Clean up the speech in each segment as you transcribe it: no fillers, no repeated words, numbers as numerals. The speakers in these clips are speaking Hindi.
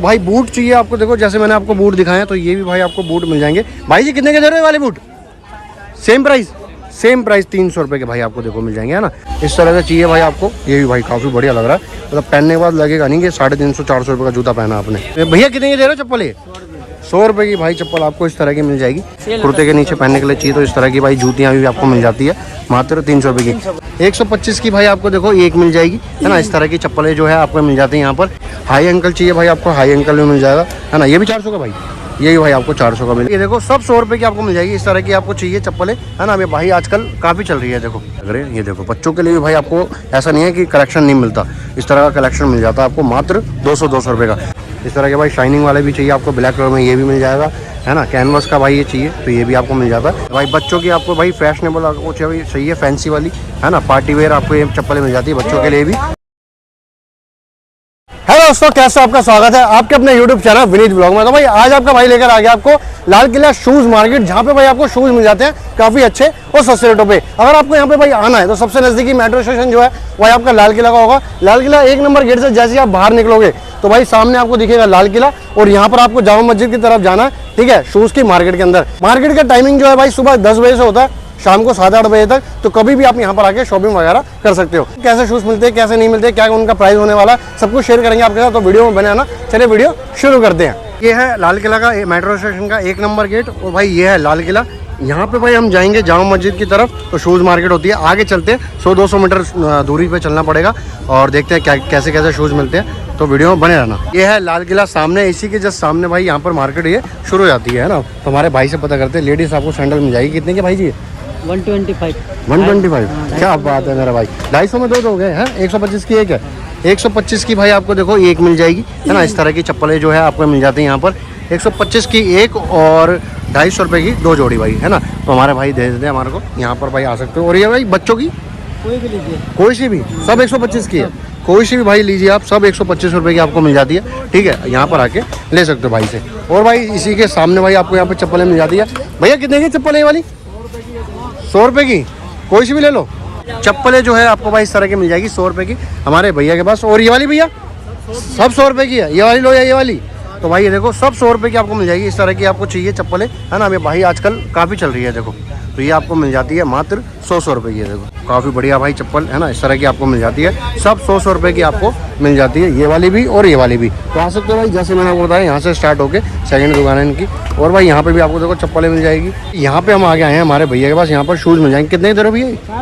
भाई बूट चाहिए आपको, देखो जैसे मैंने आपको बूट दिखाया तो ये भी भाई आपको बूट मिल जाएंगे। भाई जी कितने के दे रहे हो वाले बूट? सेम प्राइस 300 रुपये के भाई आपको देखो मिल जाएंगे, है ना। इस तरह से चाहिए भाई आपको, ये भी भाई काफ़ी बढ़िया लग रहा है, मतलब पहनने के बाद लगेगा नहीं कि 350-400 रुपये का जूता पहना आपने। भैया कितने के दे रहे हो चप्पल? ये 100 रुपये की भाई चप्पल आपको इस तरह की मिल जाएगी। कुर्ते के नीचे पहनने के लिए चाहिए तो इस तरह की भाई जूतियाँ भी आपको मिल जाती है मात्र 300 रुपये की। 125 की भाई आपको देखो एक मिल जाएगी, है ना। इस तरह की चप्पलें जो है आपको मिल जाती है यहाँ पर। हाई एंकल चाहिए भाई आपको, हाई एंकल में मिल जाएगा, है ना। ये भी 400 का भाई, ये भाई आपको 400 का मिलेगा। ये देखो सब 100 रुपये की आपको मिल जाएगी। इस तरह की आपको चाहिए चप्पलें, है ना। ये भाई आजकल काफ़ी चल रही है, देखो अगर ये देखो बच्चों के लिए भी भाई आपको ऐसा नहीं है कि कलेक्शन नहीं मिलता, इस तरह का कलेक्शन मिल जाता है आपको मात्र 200 रुपये का। इस तरह के भाई शाइनिंग वाले भी चाहिए आपको, ब्लैक कलर में ये भी मिल जाएगा, है ना। कैनवस का भाई ये चाहिए तो ये भी आपको मिल जाता है भाई। बच्चों की आपको भाई फैशनेबल आपको चाहिए फैंसी वाली, है ना, पार्टी वेयर आपको ये चप्पलें मिल जाती है बच्चों के लिए भी। हेलो दोस्तों, कैसे आपका स्वागत है आपके अपने YouTube चैनल विनीत ब्लॉग में। तो भाई आज आपका भाई लेकर आ गया आपको लाल किला शूज मार्केट, जहाँ पे भाई आपको शूज मिल जाते हैं काफी अच्छे और सस्ते रेटों पे। अगर आपको यहाँ पे भाई आना है तो सबसे नजदीकी मेट्रो स्टेशन जो है वही आपका लाल किला का होगा। लाल किला 1 नंबर गेट से जैसे आप बाहर निकलोगे तो भाई सामने आपको दिखेगा लाल किला, और यहाँ पर आपको जामा मस्जिद की तरफ जाना है, ठीक है, शूज की मार्केट के अंदर। मार्केट का टाइमिंग जो है भाई सुबह 10 बजे से होता है शाम को 7-8 बजे तक, तो कभी भी आप यहाँ पर आके शॉपिंग वगैरह कर सकते हो। कैसे शूज मिलते हैं, कैसे नहीं मिलते, क्या उनका प्राइस होने वाला है, सब कुछ शेयर करेंगे आपके साथ, तो वीडियो में बने आना। चलिए वीडियो शुरू करते हैं। ये है लाल किला का मेट्रो स्टेशन का 1 नंबर गेट, और भाई ये है लाल किला। यहाँ पे भाई हम जाएंगे जामा मस्जिद की तरफ, तो शूज़ मार्केट होती है। आगे चलते हैं, 100-200 मीटर दूरी पे चलना पड़ेगा और देखते हैं क्या कैसे कैसे शूज़ मिलते हैं, तो वीडियो में बने रहना। ये है लाल किला सामने, इसी के जस्ट सामने भाई यहाँ पर मार्केट ये शुरू हो जाती है ना। तो हमारे भाई से पता करते हैं, लेडीज़ आपको सैंडल मिल जाएगी कितने के भाई जी? 125। क्या बात है मेरा भाई, 250 में 2 हो गए हैं। 125 की एक है, 125 की भाई आपको देखो एक मिल जाएगी, है ना। इस तरह की चप्पलें जो है आपको मिल जाती है यहाँ पर। 125 की एक और 250 रुपये की 2 जोड़ी भाई, है ना। तो हमारे भाई दे देते हैं हमारे को, यहाँ पर भाई आ सकते हो। और ये भाई बच्चों की कोई भी लीजिए, कोई सी भी, सब 125 की है, कोई सी भी भाई लीजिए आप, सब 125 रुपये की आपको मिल जाती है, ठीक है। यहाँ पर आके ले सकते हो भाई से। और भाई इसी के सामने भाई आपको यहाँ पर चप्पलें मिल जाती है। भैया कितने की चप्पल है वाली? 100 रुपये की, कोई सी भी ले लो। चप्पलें जो है आपको भाई इस तरह की मिल जाएगी 100 रुपये की हमारे भैया के पास। और ये वाली भैया सब 100 रुपये की है, ये वाली लो या ये वाली, तो भाई ये देखो सब 100 रुपये की आपको मिल जाएगी। इस तरह की आपको चाहिए चप्पलें, है ना। ये भाई आजकल काफ़ी चल रही है, देखो तो ये आपको मिल जाती है मात्र 100 रुपये की। देखो काफ़ी बढ़िया भाई चप्पल, है ना, इस तरह की आपको मिल जाती है, सब 100 रुपये की आपको मिल जाती है। ये वाली भी और ये वाली भी, तो आ सकते हो भाई। जैसे मैंने आपको बताया यहाँ से स्टार्ट होके सेकंड दुकान है इनकी। और भाई यहाँ पे भी आपको देखो चप्पलें मिल जाएगी। यहाँ पे हम आ गए हैं हमारे भैया के पास, यहाँ पर शूज़ मिल जाएंगे। कितने दे रहे हो भैया?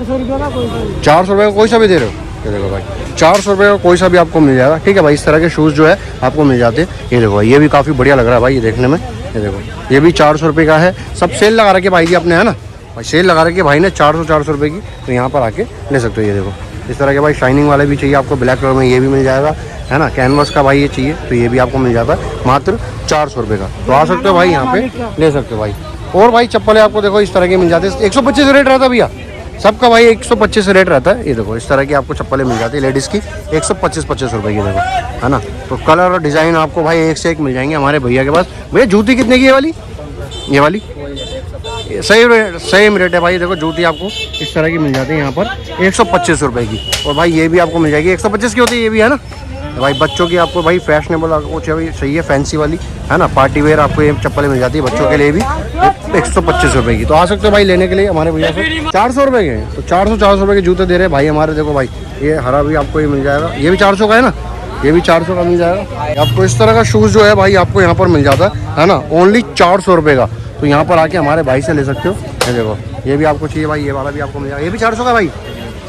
400 रुपये का कोई सा भी दे रहे हो? ये देखो भाई 400 रुपये का कोई सा भी आपको मिल जाएगा, ठीक है भाई। इस तरह के शूज़ जो है आपको मिल जाते हैं। ये देखो भाई, ये भी काफ़ी बढ़िया लग रहा है भाई ये देखने में। ये देखो ये भी 400 रुपये का है, सब सेल लगा रखे भाई जी अपने, है ना। भाई सेल लगा रखे भाई ने 400 रुपये की, तो यहाँ पर आके ले सकते हो। ये देखो इस तरह के भाई शाइनिंग वाले भी चाहिए आपको, ब्लैक कलर में ये भी मिल जाएगा, है ना। कैनवस का भाई ये चाहिए तो ये भी आपको मिल जाता है मात्र 400 रुपये का, तो आ सकते हो भाई यहाँ पे ले सकते हो भाई। और भाई चप्पलें आपको देखो इस तरह की मिल जाती है। 125 रेट रहता है भैया सबका भाई, 125 रेट रहता है। ये देखो इस तरह की आपको चप्पलें मिल जाती है लेडीज़ की 125 रुपये की, देखो, है ना। तो कलर और डिज़ाइन आपको भाई एक से एक मिल जाएंगे हमारे भैया के पास। भैया जूती कितने की है वाली? ये वाली सेम रेट है भाई। देखो जूती आपको इस तरह की मिल जाती है यहाँ पर 125 रुपये की। और भाई ये भी आपको मिल जाएगी 125 की होती है, ये भी, है ना। तो भाई बच्चों की आपको भाई फैशनेबल आपको चाहिए फैंसी वाली, है ना, पार्टी वेयर आपको ये चप्पलें मिल जाती है बच्चों के लिए भी 125 रुपये की। तो आ सकते हो भाई लेने के लिए हमारे भैया से। 400 रुपये के, तो 400 रुपये के जूते दे रहे हैं भाई हमारे। देखो भाई ये हरा भी आपको ये मिल जाएगा, ये भी 400 का है ना, ये भी 400 का मिल जाएगा आपको। इस तरह का शूज़ जो है भाई आपको यहाँ पर मिल जाता है ना, ओनली 400 रुपये का। तो यहाँ पर आके हमारे भाई से ले सकते हो। ये देखो ये भी आपको चाहिए भाई, ये वाला भी आपको मिल जाएगा, ये भी 400 का भाई,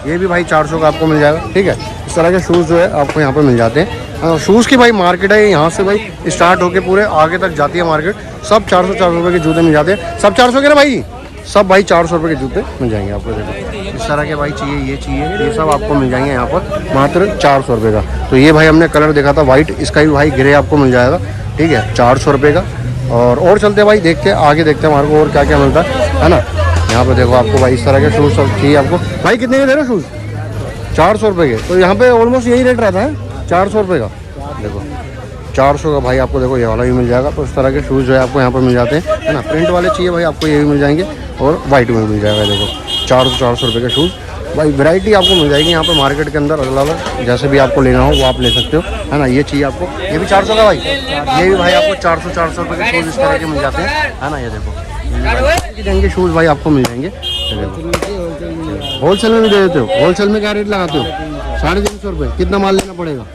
ये भी भाई 400 का आपको मिल जाएगा, ठीक है। इस तरह के शूज़ जो है आपको यहाँ पर मिल जाते हैं। शूज़ की भाई मार्केट है, यहाँ से भाई स्टार्ट होके पूरे आगे तक जाती है मार्केट। सब 400 रुपये के जूते मिल जाते हैं, सब 400 के ना भाई, सब भाई 400 रुपये के जूते मिल जाएंगे आपको। देखो इस तरह के भाई चाहिए, ये सब आपको मिल जाएंगे यहाँ पर मात्र 400 रुपये का। तो ये भाई हमने कलर देखा था वाइट, इसका भी भाई ग्रे आपको मिल जाएगा, ठीक है, 400 रुपये का। और चलते भाई देखते हैं आगे, देखते हैं हमारे को और क्या क्या मिलता है ना। यहाँ पे देखो आपको भाई इस तरह के शूज़ सब चाहिए आपको। भाई कितने के दे रहे हो शूज़? 400 रुपये के, तो यहाँ पे ऑलमोस्ट यही रेट रहता है 400 रुपये का। देखो 400 का भाई आपको देखो ये वाला भी मिल जाएगा। तो इस तरह के शूज़ जो है आपको यहाँ पर मिल जाते हैं, है ना। प्रिंट वाले चाहिए भाई आपको ये भी मिल जाएंगे, और वाइट में मिल जाएगा। देखो 400 रुपये के शूज़ भाई वैरायटी आपको मिल जाएगी यहाँ पर मार्केट के अंदर अलग अलग, जैसे भी आपको लेना हो वो आप ले सकते हो, है ना। ये चाहिए आपको, ये भी 400 का भाई, ये भी भाई आपको 400 रुपये के शूज़ इस तरह के मिल जाते हैं, है ना। ये देखो देंगे शूज़ भाई आपको मिल जाएंगे। होलसेल में भी दे देते हो? होलसेल में क्या रेट लगाते हो? 350 रुपये। कितना माल लेना पड़ेगा?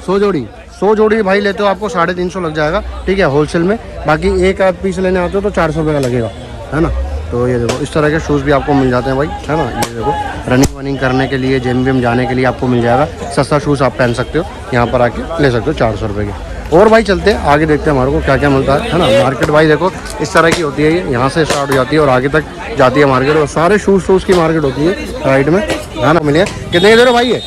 100 जोड़ी। 100 जोड़ी भाई लेते हो आपको 350 लग जाएगा, ठीक है, होलसेल में। बाकी एक आध पीस लेने आते हो तो 400 रुपये का लगेगा, है ना। तो ये देखो इस तरह के शूज़ भी आपको मिल जाते हैं भाई, है ना। ये देखो रनिंग वनिंग करने के लिए, जिम विम जाने के लिए आपको मिल जाएगा। सस्ता शूज़ आप पहन सकते हो, यहाँ पर आके ले सकते हो 400 रुपये के। और भाई चलते हैं आगे, देखते हैं हमारे को क्या क्या मिलता है ना। मार्केट भाई देखो इस तरह की होती है, ये यहाँ से स्टार्ट हो जाती है और आगे तक जाती है मार्केट, और सारे शूज़ की मार्केट होती है राइट में, है ना। मिले कितने के दे रहे हो भाई? ये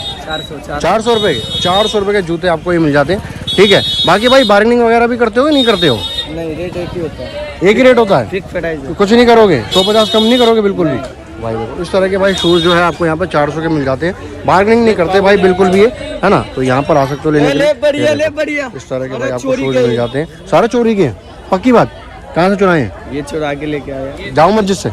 400 रुपये के। 400 रुपये के जूते आपको ये मिल जाते हैं, ठीक है। बाकी भाई बार्गेनिंग वगैरह भी करते हो कि नहीं करते हो? नहीं, रेट एक ही होता है। एक ही रेट होता है? फिक्स प्राइस है। कुछ नहीं करोगे? 150 कम नहीं करोगे बिल्कुल भी? भाई देखो इस तरह के भाई शूज़ जो है आपको यहाँ पर 400 के मिल जाते हैं, बार्गेनिंग नहीं करते भाई बिल्कुल भी, है ना। तो यहाँ पर आ सकते हो लेने के लिए। बढ़िया इस तरह के भाई आपको शूज़ मिल जाते हैं, सारे चोरी के हैं, पक्की बात। कहाँ से चुराए हैं? ये चुरा के लेके आया। जाओ मस्जिद से।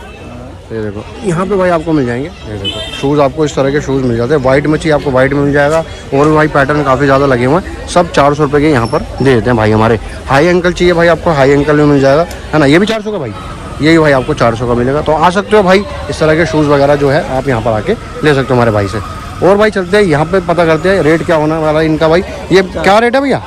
ये देखो यहाँ पे भाई आपको मिल जाएंगे, ये देखो शूज़ आपको इस तरह के शूज़ मिल जाते हैं। वाइट में चाहिए आपको वाइट में मिल जाएगा, और भी भाई पैटर्न काफ़ी ज़्यादा लगे हुए हैं, सब 400 रुपये के यहाँ पर दे देते हैं भाई हमारे। हाई एंकल चाहिए भाई आपको, हाई एंकल में मिल जाएगा, है ना। ये भी 400 का भाई, ये भी भाई आपको 400 का मिलेगा। तो आ सकते हो भाई, इस तरह के शूज़ वगैरह जो है आप यहाँ पर आके ले सकते हो हमारे भाई से। और भाई चलते हैं यहाँ पे पता करते हैं रेट क्या होने वाला है इनका भाई। ये क्या रेट है भैया?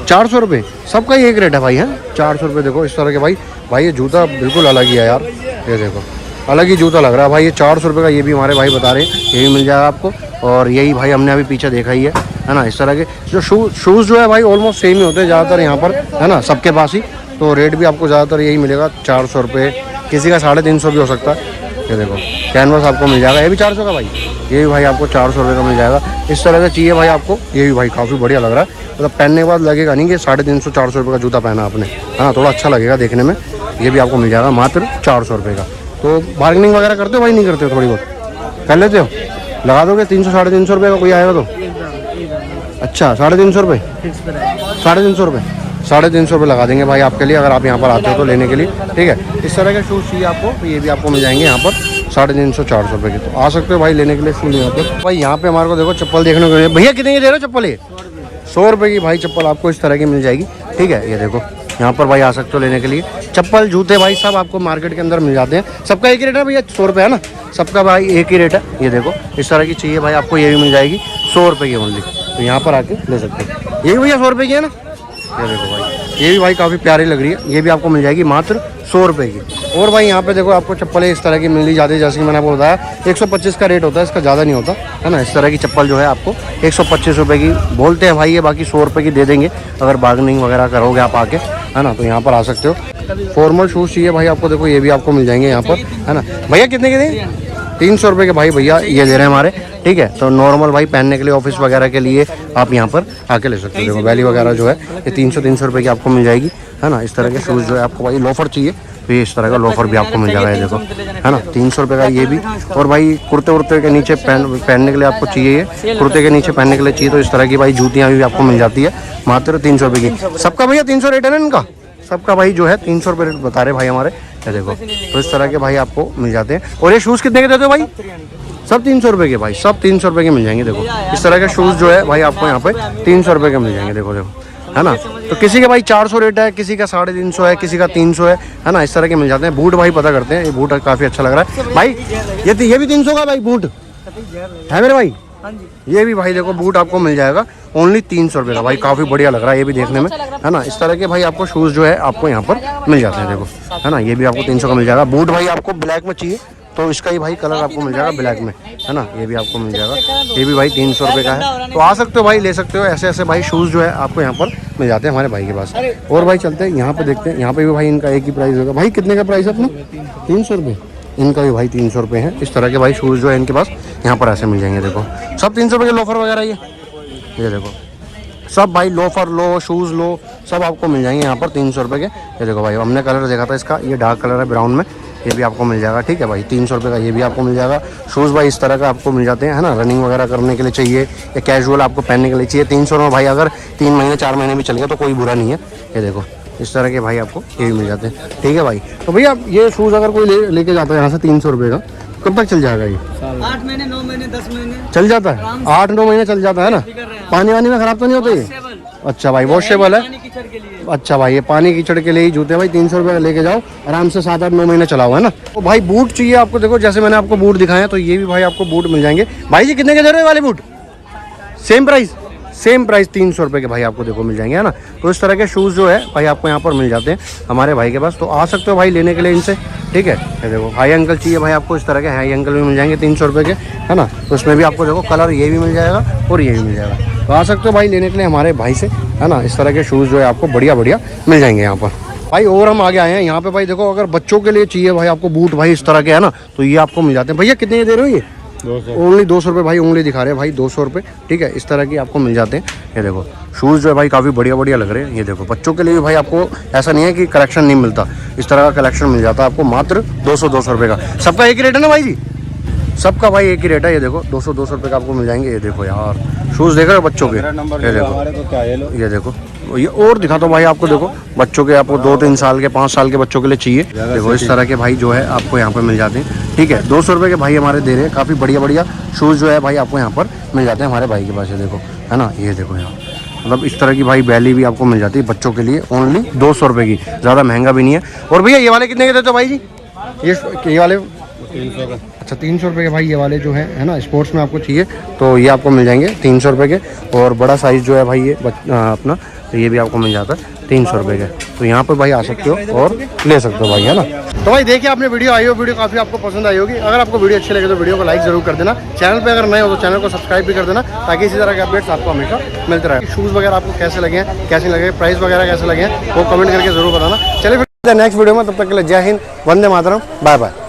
400 रुपये। सबका ही एक रेट है भाई, है 400 रुपये। देखो इस तरह के भाई, भाई ये जूता बिल्कुल अलग ही है यार, ये देखो अलग ही जूता लग रहा है भाई। ये 400 रुपये का ये भी हमारे भाई बता रहे हैं, ये भी मिल जाएगा आपको। और यही भाई हमने अभी पीछे देखा ही है ना। इस तरह के जो शूज़ जो है भाई ऑलमोस्ट सेम ही होते हैं ज़्यादातर यहाँ पर, है ना, सबके पास ही। तो रेट भी आपको ज़्यादातर यही मिलेगा 400 रुपये, किसी का 350 भी हो सकता है। ये देखो कैनवास आपको मिल जाएगा, ये भी 400 का भाई, ये भी भाई आपको 400 रुपये का मिल जाएगा। इस तरह का चाहिए भाई आपको, ये भी भाई काफ़ी बढ़िया लग रहा है, मतलब पहनने के बाद लगेगा नहीं कि 350-400 रुपये का जूता पहना आपने, है ना, थोड़ा अच्छा लगेगा देखने में। ये भी आपको मिल जाएगा मात्र 400 रुपये का। तो बार्गेनिंग वगैरह करते हो भाई? नहीं करते हो? थोड़ी बहुत कर लेते हो? लगा दोगे 300-350 रुपये का कोई आएगा तो? अच्छा 350 रुपये, 350 रुपये, 350 रुपये लगा देंगे भाई आपके लिए, अगर आप यहाँ पर आते हो तो लेने के लिए, ठीक है। इस तरह के शूज़ चाहिए आपको तो ये भी आपको मिल जाएंगे यहाँ पर 350-400 रुपये के। तो आ सकते हो भाई लेने के लिए शूज़ यहाँ पर। भाई यहाँ पे हमारे को देखो चप्पल देखने को मिले। भैया कितने की दे रहे हो चप्पल? ये 100 रुपये की भाई चप्पल आपको इस तरह की मिल जाएगी, ठीक है। ये देखो यहाँ पर भाई आ सकते हो लेने के लिए। चप्पल जूते भाई सब आपको मार्केट के अंदर मिल जाते हैं, सबका एक ही रेट है भैया, 100 रुपये, है ना, सबका भाई एक ही रेट है। ये देखो इस तरह की चाहिए भाई आपको, ये भी मिल जाएगी 100 रुपये की ओनली। तो यहाँ पर आके ले सकते हो। ये भी भैया 100 रुपये की है ना। ये देखो भाई, ये भी भाई काफ़ी प्यारी लग रही है, ये भी आपको मिल जाएगी मात्र 100 रुपये की। और भाई यहाँ पे देखो आपको चप्पलें इस तरह की मिल जाती है, जैसे कि मैंने आपको बताया 125 का रेट होता है, इसका ज़्यादा नहीं होता, है ना। इस तरह की चप्पल जो है आपको 125 रुपये की बोलते हैं भाई, ये बाकी 100 रुपये की दे देंगे अगर बार्गेनिंग वगैरह करोगे आप आके, है ना। तो यहाँ पर आ सकते हो। फॉर्मल शूज़ चाहिए भाई आपको, देखो ये भी आपको मिल जाएंगे यहाँ पर, है ना। भैया कितने के दें? 300 रुपये के भाई भैया ये दे रहे हैं हमारे, ठीक है। तो नॉर्मल भाई पहनने के लिए, ऑफिस वगैरह के लिए आप यहाँ पर आके ले सकते हो। देखो वैली वगैरह जो है ये 300 रुपये की आपको मिल जाएगी, है ना। इस तरह के शूज़ जो है आपको भाई, लोफर चाहिए तो ये इस तरह का लोफर भी आपको मिल जाएगा, ये देखो, है ना, 300 रुपये का ये भी। और भाई कुर्ते उर्ते के नीचे पहनने के लिए आपको चाहिए, ये कुर्ते के नीचे पहनने के लिए चाहिए तो इस तरह की भाई जूतियाँ भी आपको मिल जाती है मात्र 300 रुपये की। सबका भैया 300 रेट है ना इनका, सबका भाई जो है 300 रुपये रेट बता रहे भाई हमारे, ये देखो। तो इस तरह के भाई आपको मिल जाते हैं। और ये शूज़ कितने के देते हो भाई? सब 300 रुपये के भाई, सब 300 रुपये के मिल जाएंगे। देखो इस तरह के शूज़ जो है भाई आपको यहाँ पे 300 रुपये के मिल जाएंगे, देखो देखो, है ना। तो किसी के भाई 400 रेट है, किसी का 350 है, किसी का 300 है ना, इस तरह के मिल जाते हैं। बूट भाई पता करते हैं, ये बूट काफ़ी अच्छा लग रहा है भाई, ये भी 300 का भाई बूट है मेरे भाई। ये भी भाई देखो बूट आपको मिल जाएगा ओनली 300 रुपये का भाई, काफ़ी बढ़िया लग रहा है ये भी देखने में, है ना। इस तरह के भाई आपको शूज़ जो है आपको यहाँ पर मिल जाते हैं, देखो, है ना। ये भी आपको 300 का मिल जाएगा। बूट भाई आपको ब्लैक में चाहिए तो इसका ही भाई कलर आपको मिल जाएगा ब्लैक में, है ना। ये भी आपको मिल जाएगा, ये भी भाई 300 रुपये का है। तो आ सकते हो भाई, ले सकते हो। ऐसे ऐसे भाई शूज़ जो है आपको यहाँ पर मिल जाते हैं हमारे भाई के पास। और भाई चलते हैं यहाँ पे देखते हैं, यहाँ पे भी भाई इनका एक ही प्राइस होगा। भाई कितने का प्राइस है अपना? 300 रुपये। इनका भी भाई 300 रुपये है। इस तरह के भाई शूज़ जो है इनके पास यहाँ पर ऐसे मिल जाएंगे, देखो सब 300 रुपये के लोफर वगैरह, ये देखो सब भाई लोफर लो, शूज़ लो, सब आपको मिल जाएंगे यहाँ पर 300 रुपये के। ये देखो भाई हमने कलर देखा था इसका, ये डार्क कलर है ब्राउन में, ये भी आपको मिल जाएगा, ठीक है भाई। 300 रुपये का ये भी आपको मिल जाएगा। शूज़ भाई इस तरह का आपको मिल जाते हैं, है ना। रनिंग वगैरह करने के लिए चाहिए या कैजुअल आपको पहनने के लिए चाहिए 300 में भाई, अगर 3 महीने 4 महीने भी चल गया तो कोई बुरा नहीं है। ये देखो इस तरह के भाई आपको ये भी मिल जाते हैं, ठीक है भाई। तो भैया ये शूज़ अगर कोई लेके जाता है यहाँ से 300 रुपये का, कब तक चल जाएगा ये? 8 महीने 9 महीने 10 महीने चल जाता है, 8-9 महीने चल जाता है ना। पानी वानी में खराब तो नहीं होते ये? अच्छा भाई वॉशेबल है। कीचड़ के लिए। अच्छा भाई ये पानी कीचड़ के लिए ही जूते भाई 300 रुपये लेके जाओ आराम से, 7-8-9 महीने चलाओ है ना। तो भाई बूट चाहिए आपको, देखो जैसे मैंने आपको बूट दिखाया तो ये भी भाई आपको बूट मिल जाएंगे। भाई जी कितने के दे रहे हो वाले बूट? सेम प्राइस 300 रुपये के भाई आपको देखो मिल जाएंगे है ना। तो इस तरह के शूज़ जो है भाई आपको यहाँ पर मिल जाते हैं हमारे भाई के पास, तो आ सकते हो भाई लेने के लिए इनसे, ठीक है। ये देखो हाई एंकल चाहिए भाई आपको, इस तरह के हाई एंकल भी मिल जाएंगे 300 रुपये के, है ना। तो इसमें भी आपको देखो कलर ये भी मिल जाएगा और ये भी मिल जाएगा, तो आ सकते हो भाई लेने के लिए हमारे भाई से, है ना। इस तरह के शूज़ जो है आपको बढ़िया मिल जाएंगे यहाँ पर भाई। और हम आगे आए हैं यहाँ पे भाई, देखो अगर बच्चों के लिए चाहिए भाई आपको बूट भाई इस तरह के, है ना, तो ये आपको मिल जाते हैं। भैया कितने के दे रहे हो ये? 200 ओनली 200 रुपये भाई, उंगली दिखा रहे हैं भाई 200 रुपये, ठीक है। इस तरह की आपको मिल जाते हैं। ये देखो शूज़ जो है भाई काफ़ी बढ़िया लग रहे हैं। ये देखो बच्चों के लिए भी भाई आपको ऐसा नहीं है कि कलेक्शन नहीं मिलता, इस तरह का कलेक्शन मिल जाता है आपको मात्र 200 रुपये का। सबका एक ही रेट है ना भाई जी? सबका भाई एक ही रेट है। ये देखो 200 रुपये का आपको मिल जाएंगे। ये देखो यार शूज़ देख रहे हो बच्चों के, ये देखो ये और दिखा दो भाई आपको, देखो बच्चों के आपको 2-3 साल के 5 साल के बच्चों के लिए चाहिए, देखो इस तरह के भाई जो है आपको यहाँ पर मिल जाते हैं, ठीक है। 200 रुपये के भाई हमारे दे रहे हैं, काफ़ी बढ़िया शूज़ जो है भाई आपको यहाँ पर मिल जाते हैं हमारे भाई के पास। ये देखो है ना, ये देखो यहाँ मतलब इस तरह की भाई बैली भी आपको मिल जाती है बच्चों के लिए, ओनली 200 रुपये की, ज़्यादा महंगा भी नहीं है। और भैया ये वाले कितने के देते हो भाई जी? ये वाले 300 का। अच्छा 300 रुपये के भाई ये वाले जो है ना, स्पोर्ट्स में आपको चाहिए तो ये आपको मिल जाएंगे 300 रुपये के। और बड़ा साइज़ जो है भाई ये अपना, तो ये भी आपको मिल जाता है 300 रुपये के। तो यहाँ पर भाई आ सकते हो और ले सकते हो भाई, है ना। तो भाई देखिए आपने वीडियो आई हो, वीडियो काफ़ी आपको पसंद आई होगी। अगर आपको वीडियो अच्छी लगे तो वीडियो को लाइक जरूर कर देना, चैनल पे अगर नए हो तो चैनल को सब्सक्राइब भी कर देना, ताकि इसी तरह के अपडेट्स आपको हमेशा मिलते रहे। शूज़ वगैरह आपको कैसे लगे हैं, कैसे लगे, प्राइस वगैरह कैसे लगे हैं, वो कमेंट करके जरूर बताना। चलिए फिर नेक्स्ट वीडियो में, तब तक के लिए जय हिंद, वंदे मातरम, बाय बाय।